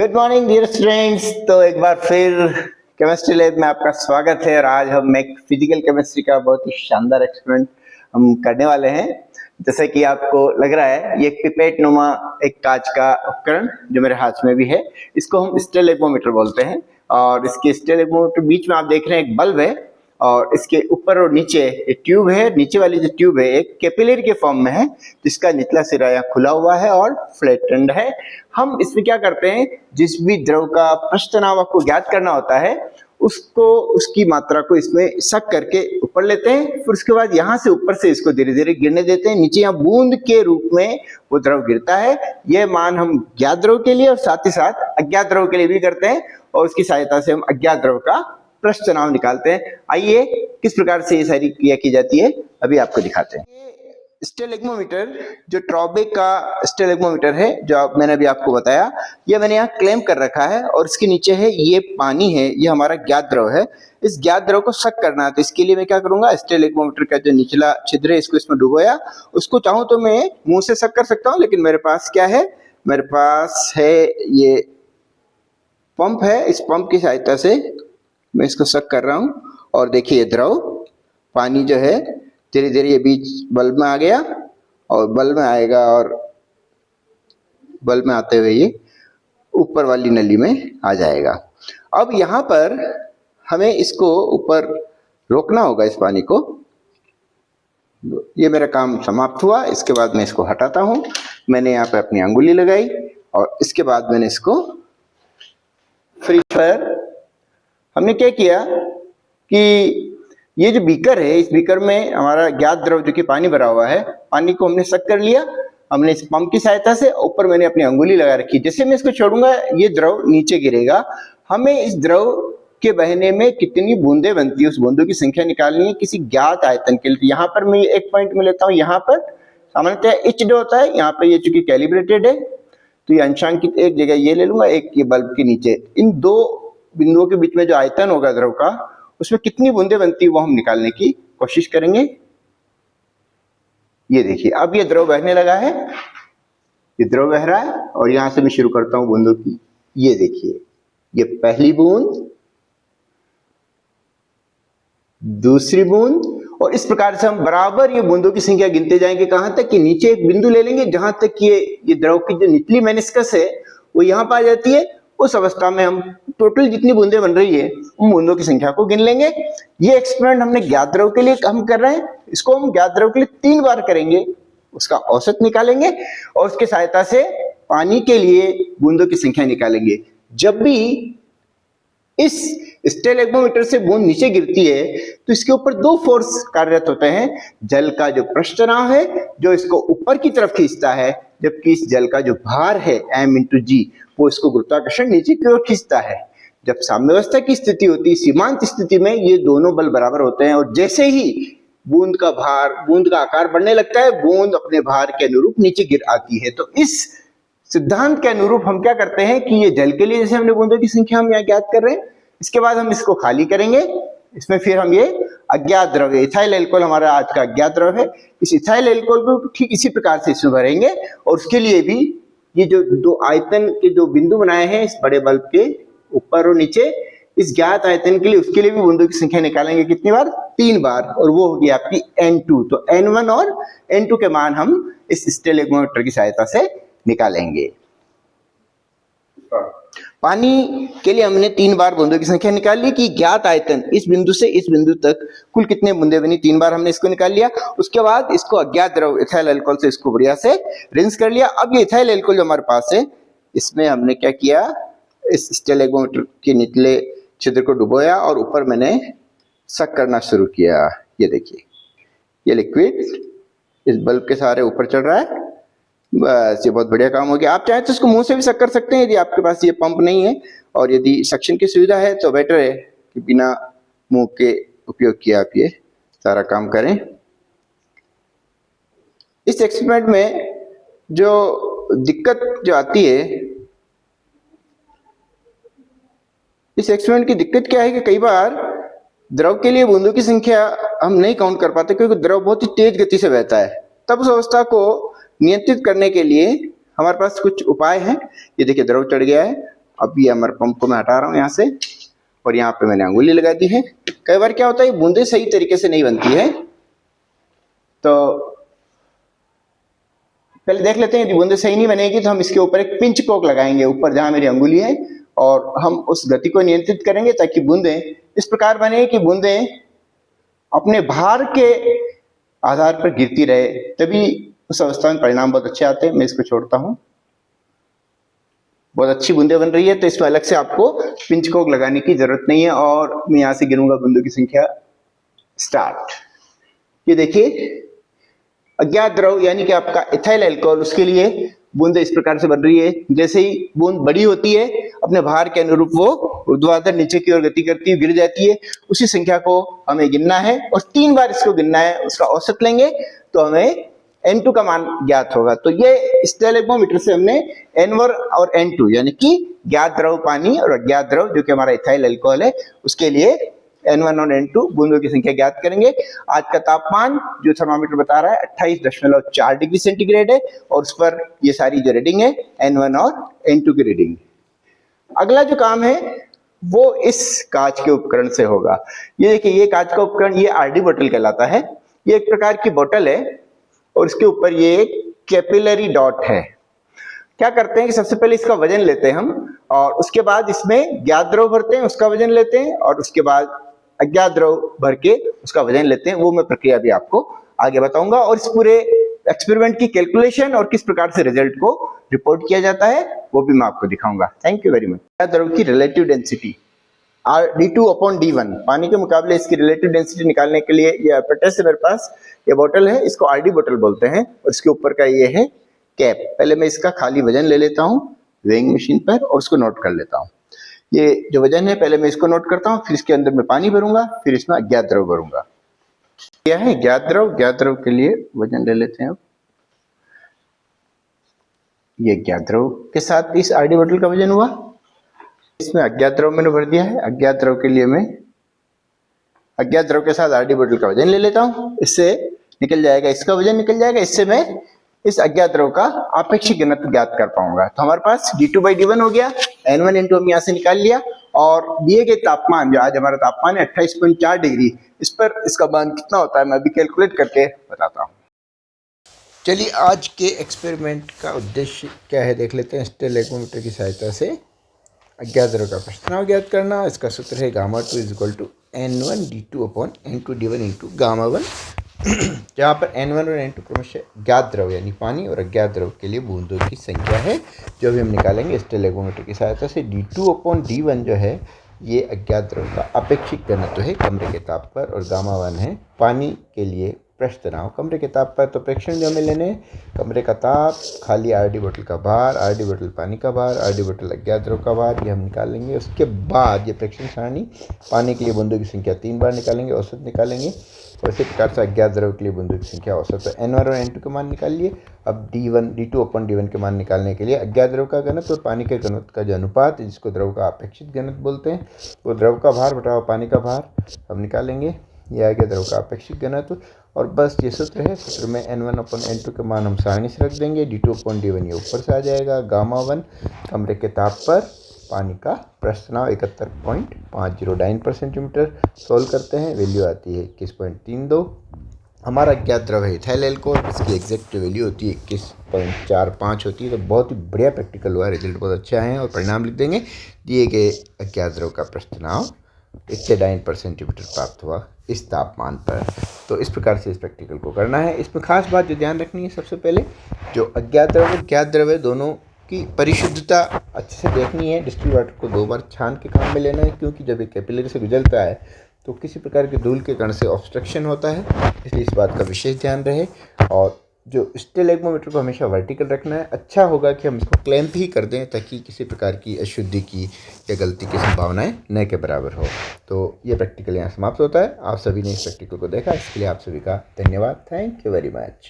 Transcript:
Good morning dear students. तो एक बार फिर केमिस्ट्री लैब में आपका स्वागत है और आज हम एक फिजिकल केमिस्ट्री का बहुत ही शानदार एक्सपेरिमेंट हम करने वाले हैं। जैसे कि आपको लग रहा है, ये एक पिपेट नुमा एक कांच का उपकरण जो मेरे हाथ में भी है, इसको हम स्टेलेगमोमीटर बोलते हैं। और इसके स्टेलेगमोमीटर बीच में आप देख रहे हैं एक बल्ब है और इसके ऊपर और नीचे एक ट्यूब है। नीचे वाली जो ट्यूब है एक कैपिलरी के फॉर्म में है, जिसका निचला सिरा यहाँ खुला हुआ है और फ्लैटेंड है। हम इसमें क्या करते हैं, जिस भी द्रव का पृष्ठ तनाव आपको ज्ञात करना होता है उसको उसकी मात्रा को इसमें शक करके ऊपर लेते हैं, फिर उसके बाद यहाँ से ऊपर से इसको धीरे धीरे गिरने देते हैं। नीचे यहाँ बूंद के रूप में वो द्रव गिरता है। यह मान हम ज्ञात द्रव के लिए और साथ ही साथ अज्ञात द्रव के लिए भी करते हैं और उसकी सहायता से हम अज्ञात द्रव का पृष्ठ तनाव निकालते हैं। आइए किस प्रकार से ये सारी क्रिया की जाती है अभी आपको दिखाते हैं। स्टेलेगमोमीटर जो ट्रॉबे का स्टेलेगमोमीटर है, जो मैंने अभी आपको बताया, ये मैंने यहाँ क्लेम कर रखा है और इसके नीचे है ये पानी है, ये हमारा ज्ञात द्रव है। इस ज्ञात द्रव को शक करना है तो इसके लिए मैं क्या करूंगा, स्टेलेगमोमीटर का जो निचला छिद्र है इसको इसमें डुबोया। उसको चाहूं तो मैं मुंह से शक कर सकता हूं, लेकिन मेरे पास क्या है, मेरे पास है ये पंप है। इस पंप की सहायता से मैं इसको शक कर रहा हूं और देखिए द्रव पानी जो है धीरे धीरे ये बीच बल्ब में आ गया और बल्ब में आएगा और बल्ब में आते हुए ये ऊपर वाली नली में आ जाएगा। अब यहाँ पर हमें इसको ऊपर रोकना होगा, इस पानी को। ये मेरा काम समाप्त हुआ। इसके बाद मैं इसको हटाता हूँ। मैंने यहाँ पे अपनी अंगुली लगाई और इसके बाद मैंने इसको फ्रिज पर, हमने क्या किया कि ये जो बीकर है, इस बीकर में हमारा ज्ञात द्रव जो कि पानी भरा हुआ है, पानी को हमने शक कर लिया। हमने इस पंप की सहायता से, ऊपर मैंने अपनी अंगुली लगा रखी। जैसे मैं इसको छोड़ूंगा ये द्रव नीचे गिरेगा। हमें इस द्रव के बहने में कितनी बूंदें बनती है उस बूंदों की संख्या निकालनी है किसी ज्ञात आयतन के लिए। यहाँ पर मैं एक पॉइंट में लेता हूँ, यहाँ पर सामान्यतः इच्ड होता है, यहाँ पर ये चूंकि कैलिब्रेटेड है तो ये अंशांकित एक जगह ये ले लूंगा, एक ये बल्ब के नीचे। इन दो बिंदुओं के बीच में जो आयतन होगा द्रव का, उसमें कितनी बूंदें बनती है वो हम निकालने की कोशिश करेंगे। ये देखिए अब ये द्रव बहने लगा है, ये द्रव बह रहा है और यहां से मैं शुरू करता हूं बूंदों की। ये देखिए, ये पहली बूंद, दूसरी बूंद, और इस प्रकार से हम बराबर ये बूंदों की संख्या गिनते जाएंगे। कहां तक कि नीचे एक बिंदु ले लेंगे जहां तक ये द्रव की जो निचली मेनिस्कस है वो यहां पर आ जाती है। उस अवस्था में हम टोटल जितनी बूंदें बन रही है उन बूंदों की संख्या को गिन लेंगे। ये एक्सपेरिमेंट हमने ज्ञात द्रव के लिए हम कर रहे हैं। इसको हम ज्ञात द्रव के लिए 3 बार करेंगे, उसका औसत निकालेंगे और उसकी सहायता से पानी के लिए बूंदों की संख्या निकालेंगे। जब भी इस स्टेलेगमोमीटर से बूंद नीचे गिरती है तो इसके ऊपर 2 फोर्स कार्यरत होते हैं। जल का जो पृष्ठ तनाव है जो इसको ऊपर की तरफ खींचता है, जबकि इस जल का जो भार है m/g वो इसको गुरुत्वाकर्षण नीचे की ओर खींचता है। जब साम्यावस्था की स्थिति होती है, सीमांत स्थिति में, ये दोनों बल बराबर होते हैं और जैसे ही बूंद का भार, बूंद का आकार बढ़ने लगता है, बूंद अपने भार के अनुरूप नीचे गिर आती है। तो इस सिद्धांत के अनुरूप हम क्या करते हैं कि ये जल के लिए जैसे हमने बूंदों की संख्या हम यहाँ ज्ञात कर रहे हैं, इसके बाद हम इसको खाली करेंगे। इसमें फिर हम ये अज्ञात द्रव, इथाइल एल्कोहल हमारा आज का अज्ञात द्रव है, इस इथाइल एल्कोहल को ठीक इसी प्रकार से इसमें भरेंगे और उसके लिए भी ये जो 2 आयतन के जो बिंदु बनाए हैं इस बड़े बल्ब के ऊपर और नीचे, इस ज्ञात आयतन के लिए, उसके लिए भी बूंदों की संख्या निकालेंगे। कितनी बार? 3 बार, और वो होगी आपकी n2। तो n1 और n2 के मान हम इस स्टेलेगमोमीटर की सहायता से निकालेंगे। पानी के लिए हमने 3 बार बूंदों की संख्या निकाल ली कि ज्ञात आयतन इस बिंदु से इस बिंदु तक कुल कितने बूंदें बनी। 3 बार हमने इसको निकाल लिया। उसके बाद इसको अज्ञात द्रव इथाइल अल्कोहल से इसको बढ़िया से रिंस कर लिया। अब ये इथाइल अल्कोहल जो हमारे पास है, इसमें हमने क्या किया, इस स्टेलेगमोमीटर के निचले छिद्र को डुबोया और ऊपर मैंने शक करना शुरू किया। ये देखिए, ये लिक्विड इस बल्ब के सहारे ऊपर चढ़ रहा है। बस ये बहुत बढ़िया काम हो गया। आप चाहें तो इसको मुंह से भी शक कर सकते हैं यदि आपके पास ये पंप नहीं है, और यदि सक्शन की सुविधा है तो बेटर है कि बिना मुंह के उपयोग किए आप ये सारा काम करें। इस एक्सपेरिमेंट में जो दिक्कत जो आती है, इस एक्सपेरिमेंट की दिक्कत क्या है कि कई बार द्रव के लिए बूंदों की संख्या हम नहीं काउंट कर पाते क्योंकि द्रव बहुत ही तेज गति से बहता है। तब उस अवस्था को नियंत्रित करने के लिए हमारे पास कुछ उपाय हैं। ये देखिए द्रव चढ़ गया है, अब ये हमारे पंप को मैं हटा रहा हूँ यहाँ से और यहाँ पे मैंने अंगुली लगा दी है। कई बार क्या होता है बूंदें सही तरीके से नहीं बनती है, तो पहले देख लेते हैं। यदि बूंदें सही नहीं बनेगी तो हम इसके ऊपर एक पिंच कोक लगाएंगे ऊपर जहां मेरी अंगुली है, और हम उस गति को नियंत्रित करेंगे ताकि बूंदें इस प्रकार बने कि बूंदें अपने भार के आधार पर गिरती रहे, तभी उस अवस्था में परिणाम बहुत अच्छे आते हैं। मैं इसको छोड़ता हूं। बहुत अच्छी बूंदें बन रही है, तो इसमें अलग से आपको पिंच कोक लगाने की जरूरत नहीं है। और मैं यहां से गिनूंगा बूंदों की संख्या, स्टार्ट। ये देखिए अज्ञात द्रव यानी कि आपका इथाइल अल्कोहल, उसके लिए बूंदें इस प्रकार से बन रही है। जैसे ही बूंद बड़ी होती है अपने भार के अनुरूप वो ऊर्ध्वाधर नीचे की ओर गति करती है, गिर जाती है। उसी संख्या को हमें गिनना है और 3 बार इसको गिनना है। उसका औसत लेंगे तो हमें N2 का मान ज्ञात होगा। तो ये स्टेलेग्मोमीटर से हमने N1 और N2 यानी कि ज्ञात द्रव पानी और अज्ञात द्रव जो कि हमारा इथाइल अल्कोहल है उसके लिए N1 और N2 बूंदों की संख्या ज्ञात करेंगे। आज का तापमान जो थर्मामीटर बता रहा है 28.4 डिग्री सेंटीग्रेड है और उस पर ये सारी जो रीडिंग है N1 और N2 की रीडिंग। अगला जो काम है वो इस कांच के उपकरण से होगा। ये देखिए ये कांच का उपकरण, ये आरडी बोतल कहलाता है। ये एक प्रकार की बोतल है और इसके ऊपर ये एक कैपिलरी डॉट है। क्या करते हैं कि सबसे पहले इसका वजन लेते हैं हम और उसके बाद इसमें ज्ञात द्रव भरते हैं, उसका वजन लेते हैं और उसके बाद अज्ञात द्रव भर के उसका वजन लेते हैं। वो मैं प्रक्रिया भी आपको आगे बताऊंगा और इस पूरे एक्सपेरिमेंट की कैलकुलेशन और किस प्रकार से रिजल्ट को रिपोर्ट किया जाता है वो भी मैं आपको दिखाऊंगा। Thank you very much. अज्ञात द्रव की रिलेटिव डेंसिटी D2/D1, पानी के मुकाबले इसकी रिलेटिव डेंसिटी निकालने के लिए ये apparatus है मेरे पास। ये बोतल है, इसको आरडी बोतल बोलते हैं और इसके ऊपर का ये है कैप। पहले मैं इसका खाली वजन ले लेता हूँ वेइंग मशीन पर और उसको नोट कर लेता हूँ। ये जो वजन है पहले मैं इसको नोट करता हूँ, फिर इसके अंदर मैं पानी भरूंगा, फिर इसमें अज्ञात द्रव भरूंगा। क्या है ज्ञात द्रव? ज्ञात द्रव के लिए वजन ले लेते हैं। अब ये ज्ञात द्रव के साथ इस आरडी बोतल का वजन हुआ। इसमें अज्ञात द्रव मैंने भर दिया है। अज्ञात द्रव के लिए मैं अज्ञात द्रव के साथ आरडी बोतल का वजन ले लेता हूँ। इससे निकल जाएगा, इसका वजन निकल जाएगा। इससे मैं इस अज्ञात द्रव का आपेक्षिक घनत्व ज्ञात कर पाऊंगा। तो हमारे पास D2/D1 हो गया, N1 N2 हम यहाँ से निकाल लिया और दिए गए तापमान, जो आज हमारा तापमान है 28.4 डिग्री, इस पर इसका मान कितना होता है मैं अभी कैलकुलेट करके बताता हूँ। चलिए आज के एक्सपेरिमेंट का उद्देश्य क्या है देख लेते हैं। स्टेलेग्मोमीटर की सहायता से अज्ञात द्रव का प्रस्थानांक ज्ञात करना। इसका सूत्र है Γ2 = N1D2/N2D1 × Γ1, जहाँ पर N1 और N2 क्रमशः ज्ञात द्रव यानी पानी और अज्ञात द्रव के लिए बूंदों की संख्या है जो भी हम निकालेंगे स्टेलेग्मोमीटर की सहायता से। D2/D1 जो है ये अज्ञात द्रव का अपेक्षिक घनत्व है कमरे के ताप पर और Γ1 है पानी के लिए पृष्ठ तनाव कमरे के ताप पर। तो प्रेक्षण जो हमें लेने कमरे का ताप, खाली आरडी बोतल का भार, आरडी बोतल पानी का भार, आरडी बोतल अज्ञात द्रव का भार, ये हम निकाल लेंगे। उसके बाद ये प्रेक्षण सारणी पानी के लिए बूंदों की संख्या 3 बार निकालेंगे, औसत निकालेंगे। और इसी प्रकार से अज्ञात द्रव के लिए बूंदों की संख्या औसत है। N1 और N2 के मान निकाल लिए। अब D2/D1 के मान निकालने के लिए अज्ञात द्रव का घनत्व और पानी के घनत्व का जो अनुपात जिसको द्रव का अपेक्षित घनत्व बोलते हैं, वो द्रव का भार बटा पानी का भार हम निकालेंगे। यह आ गया द्रव का अपेक्षित घनत्व और बस ये सूत्र है। सूत्र में N1/N2 के मान हम सारणी से रख देंगे। D2/D1 ये ऊपर से आ जाएगा। Γ1 कमरे के ताप पर पानी का पृष्ठ तनाव 71.509 पर सेंटीमीटर। सोल्व करते हैं, वैल्यू आती है 21.32। हमारा अज्ञात द्रव है इथाइल अल्कोहल, इसकी एग्जैक्ट वैल्यू होती है 21.45 होती है। तो बहुत ही बढ़िया प्रैक्टिकल हुआ, रिजल्ट बहुत अच्छे आए हैं और परिणाम लिख देंगे। दिए गए अज्ञात द्रव का पृष्ठ तनाव 109 पर सेंटीमीटर प्राप्त हुआ इस तापमान पर। तो इस प्रकार से इस प्रैक्टिकल को करना है। इसमें खास बात जो ध्यान रखनी है, सबसे पहले जो अज्ञात द्रव और ज्ञात द्रव है दोनों की परिशुद्धता अच्छे से देखनी है। डिस्टिल वाटर को 2 बार छान के काम में लेना है, क्योंकि जब ये कैपिलरी से गुजरता है तो किसी प्रकार के धूल के कण से ऑब्स्ट्रक्शन होता है, इसलिए इस बात का विशेष ध्यान रहे। और जो स्टेलेग्मोमीटर को हमेशा वर्टिकल रखना है। अच्छा होगा कि हम इसको क्लैंप ही कर दें ताकि किसी प्रकार की अशुद्धि की या गलती की संभावनाएं न के बराबर हो। तो ये प्रैक्टिकल यहाँ समाप्त होता है। आप सभी ने इस प्रैक्टिकल को देखा, इसके लिए आप सभी का धन्यवाद। Thank you very much.